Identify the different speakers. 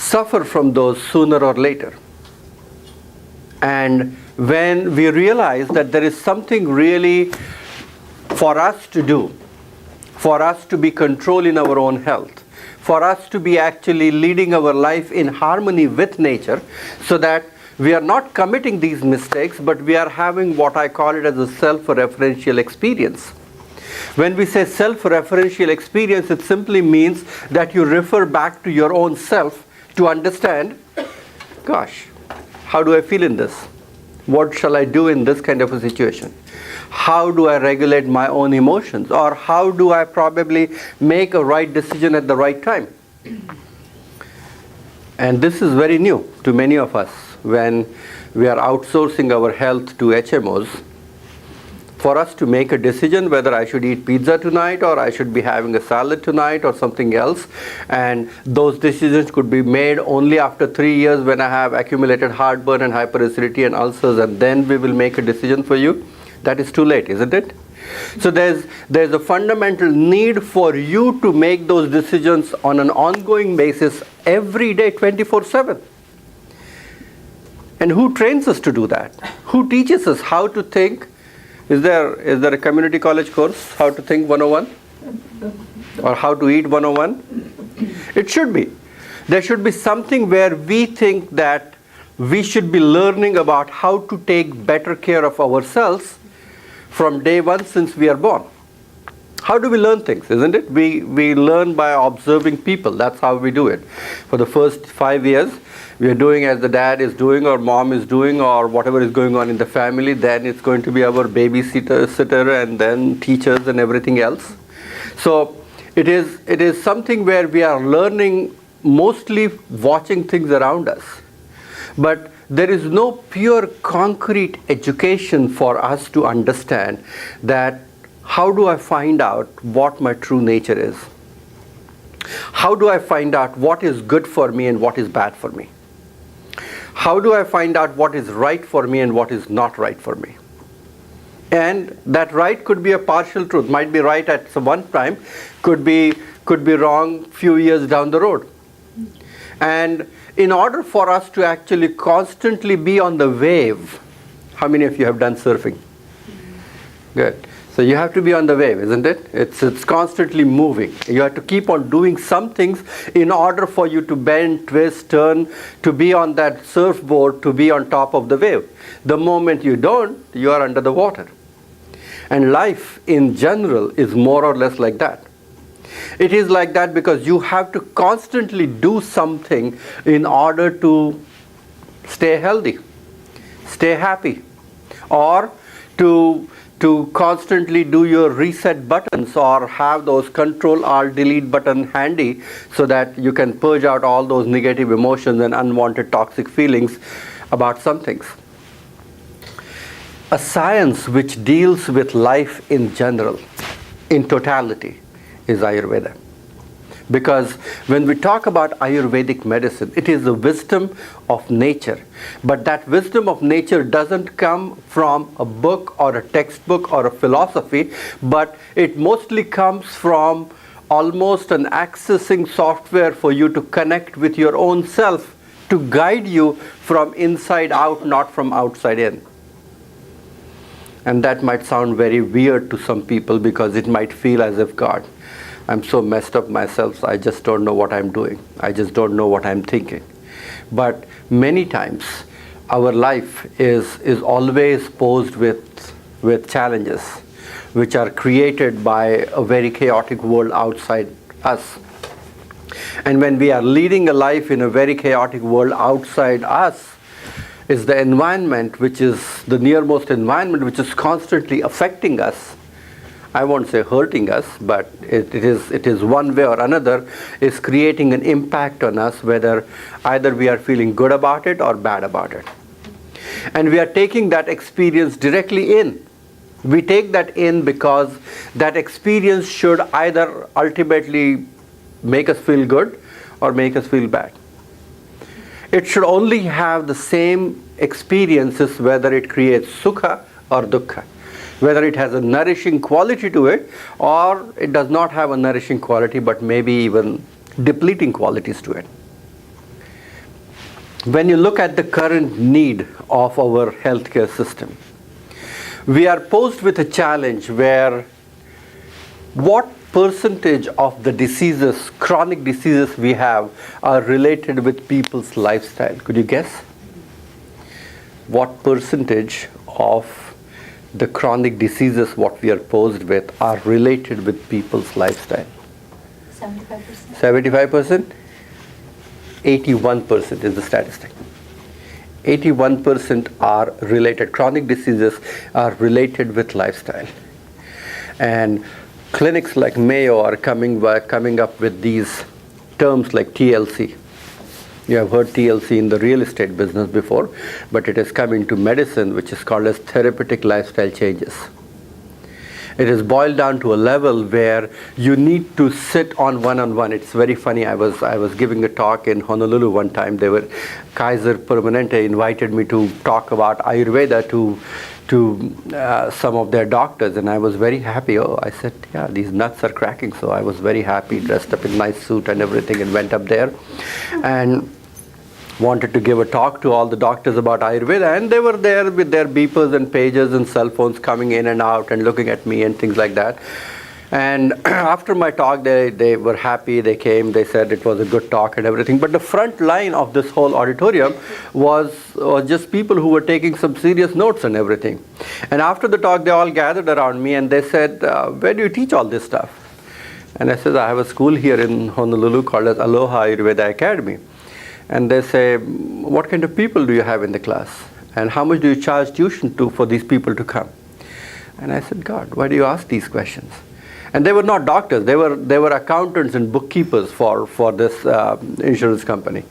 Speaker 1: suffer from those sooner or later. And when we realize that there is something really for us to do, for us to be control in our own health, for us to be actually leading our life in harmony with nature, so that we are not committing these mistakes, but we are having what I call it as a self-referential experience. When we say self-referential experience, it simply means that you refer back to your own self to understand, gosh, how do I feel in this? What shall I do in this kind of a situation? How do I regulate my own emotions? Or how do I probably make a right decision at the right time? And this is very new to many of us when we are outsourcing our health to HMOs. For us to make a decision whether I should eat pizza tonight or I should be having a salad tonight or something else, and those decisions could be made only after 3 years when I have accumulated heartburn and hyperacidity and ulcers, and then we will make a decision for you. That is too late, isn't it? So there's a fundamental need for you to make those decisions on an ongoing basis every day, 24/7. And who trains us to do that? Who teaches us how to think? Is there a community college course, How to Think 101? Or How to Eat 101? It should be. There should be something where we think that we should be learning about how to take better care of ourselves from day one since we are born. How do we learn things, isn't it? We learn by observing people. That's how we do it. For the first 5 years, we are doing as the dad is doing or mom is doing or whatever is going on in the family. Then it's going to be our babysitter and then teachers and everything else. So it is something where we are learning, mostly watching things around us. But there is no pure concrete education for us to understand that how do I find out what my true nature is? How do I find out what is good for me and what is bad for me? How do I find out what is right for me and what is not right for me? And that right could be a partial truth, might be right at some one time, could be wrong few years down the road. And in order for us to actually constantly be on the wave, how many of you have done surfing? Good. So you have to be on the wave, isn't it? It's constantly moving. You have to keep on doing some things in order for you to bend, twist, turn, to be on that surfboard, to be on top of the wave. The moment you don't, you are under the water. And life in general is more or less like that. It is like that because you have to constantly do something in order to stay healthy, stay happy, or to constantly do your reset buttons or have those Control-Alt-Delete button handy so that you can purge out all those negative emotions and unwanted toxic feelings about some things. A science which deals with life in general, in totality, is Ayurveda. Because when we talk about Ayurvedic medicine, it is the wisdom of nature. But that wisdom of nature doesn't come from a book or a textbook or a philosophy, but it mostly comes from almost an accessing software for you to connect with your own self, to guide you from inside out, not from outside in. And that might sound very weird to some people because it might feel as if, God, I'm so messed up myself, so I just don't know what I'm doing. I just don't know what I'm thinking. But many times our life is always posed with challenges which are created by a very chaotic world outside us. And when we are leading a life in a very chaotic world outside us, is the environment which is the nearmost environment which is constantly affecting us. I won't say hurting us, but it is one way or another is creating an impact on us, whether either we are feeling good about it or bad about it. And we are taking that experience directly in. We take that in because that experience should either ultimately make us feel good or make us feel bad. It should only have the same experiences whether it creates sukha or dukkha. Whether it has a nourishing quality to it or it does not have a nourishing quality but maybe even depleting qualities to it. when you look at the current need of our healthcare system, we are posed with a challenge where what percentage of the diseases, chronic diseases we have, are related with people's lifestyle? Could you guess? What percentage of the chronic diseases what we are posed with are related with people's lifestyle?
Speaker 2: 75%.
Speaker 1: 75%? 81% is the statistic. 81% are related, chronic diseases are related with lifestyle. And clinics like Mayo are coming up with these terms like TLC. You have heard TLC in the real estate business before, but it is coming to medicine, which is called as therapeutic lifestyle changes. It is boiled down to a level where you need to sit on one-on-one. It's very funny. I was giving a talk in Honolulu one time. Kaiser Permanente invited me to talk about Ayurveda to some of their doctors, and I was very happy. Oh, I said, yeah, these nuts are cracking. So I was very happy, dressed up in nice suit and everything, and went up there and wanted to give a talk to all the doctors about Ayurveda, and they were there with their beepers and pagers and cell phones coming in and out and looking at me and things like that. And after my talk, they were happy. They came, they said it was a good talk and everything. But the front line of this whole auditorium was just people who were taking some serious notes and everything. And after the talk, they all gathered around me and they said, where do you teach all this stuff? And I said, I have a school here in Honolulu called as Aloha Ayurveda Academy. And they say, what kind of people do you have in the class? And how much do you charge tuition for these people to come? And I said, God, why do you ask these questions? And they were not doctors. They were accountants and bookkeepers for this insurance company.